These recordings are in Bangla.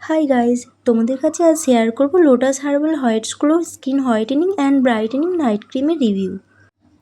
হাই গাইজ, তোমাদের কাছে আজ শেয়ার করব lotus herbal white glow skin whitening and brightening night ক্রিমের রিভিউ।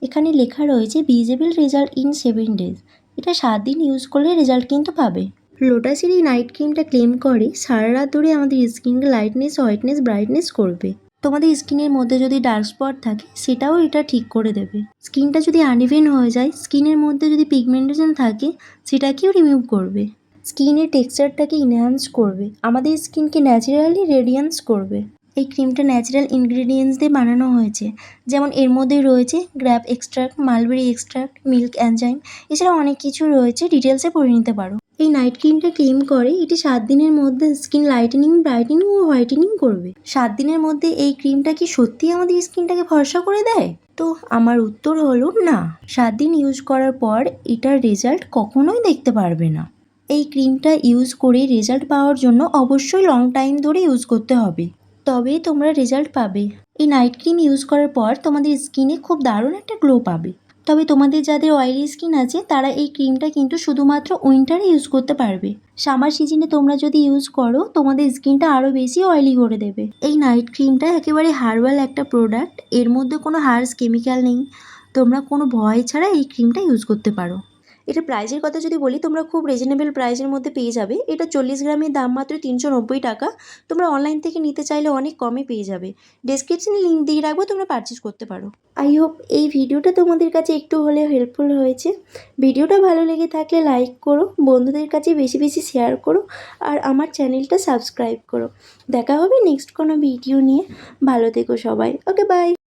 এখানে লেখা রয়েছে ভিজিবল রেজাল্ট ইন 7 ডেজ। এটা 7 দিন ইউজ করলে রেজাল্ট কিন্তু পাবে। লোটাসের এই নাইট ক্রিমটা ক্লেম করে সারা রাত ধরে আমাদের স্কিনকে লাইটনেস, হোয়াইটনেস, ব্রাইটনেস করবে। তোমাদের স্কিনের মধ্যে যদি ডার্ক স্পট থাকে সেটাও এটা ঠিক করে দেবে। স্কিনটা যদি আনইভেন হয়ে যায়, স্কিনের মধ্যে যদি পিগমেন্টেশন থাকে সেটাকেও রিমুভ করবে। স্কিনের টেক্সচারটাকে ইনহ্যান্স করবে, আমাদের স্কিনকে ন্যাচারালি রেডিয়েন্স করবে। এই ক্রিমটা ন্যাচারাল ইনগ্রিডিয়েন্টস দিয়ে বানানো হয়েছে, যেমন এর মধ্যে রয়েছে grab extract, mulberry extract, milk enzyme, এছাড়া অনেক কিছু রয়েছে, ডিটেলসে পড়ে নিতে পারো। এই নাইট ক্রিমটা ক্লেম করে এটি 7 দিনের মধ্যে স্কিন লাইটেনিং, ব্রাইটেনিং ও হোয়াইটেনিং করবে। 7 দিনের মধ্যে এই ক্রিমটা কি সত্যি আমাদের স্কিনটাকে ফর্সা করে দেয়? তো আমার উত্তর হলো না। 7 দিন ইউজ করার পর এটার রেজাল্ট কখনোই দেখতে পারবে না। এই ক্রিমটা ইউজ করে রেজাল্ট পাওয়ার জন্য অবশ্যই লং টাইম ধরে ইউজ করতে হবে, তবেই তোমরা রেজাল্ট পাবে। এই নাইট ক্রিম ইউজ করার পর তোমাদের স্কিনে খুব দারুণ একটা গ্লো পাবে। তবে তোমাদের যাদের অয়েলি স্কিন আছে তারা এই ক্রিমটা কিন্তু শুধুমাত্র উইন্টারে ইউজ করতে পারবে। সামার সিজনে তোমরা যদি ইউজ করো তোমাদের স্কিনটা আরও বেশি অয়েলি করে দেবে। এই নাইট ক্রিমটা একেবারে হার্বাল একটা প্রোডাক্ট, এর মধ্যে কোনো হার্শ কেমিক্যাল নেই। তোমরা কোনো ভয় ছাড়া এই ক্রিমটা ইউজ করতে পারো। এটা প্রাইজের কথা যদি বলি, তোমরা খুব রিজনেবল প্রাইসের মধ্যে পেয়ে যাবে। এটা 40 গ্রামের দাম মাত্র 390 টাকা। তোমরা অনলাইন থেকে নিতে চাইলে অনেক কমে পেয়ে যাবে। ডেসক্রিপশনে লিঙ্ক দিয়ে রাখবো, তোমরা পারচেস করতে পারো। আই হোপ এই ভিডিওটা তোমাদের কাছে একটু হলেও হেল্পফুল হয়েছে। ভিডিওটা ভালো লেগে থাকলে লাইক করো, বন্ধুদের কাছে বেশি বেশি শেয়ার করো, আর আমার চ্যানেলটা সাবস্ক্রাইব করো। দেখা হবে নেক্সট কোনো ভিডিও নিয়ে। ভালো থেকো সবাই। ওকে, বাই।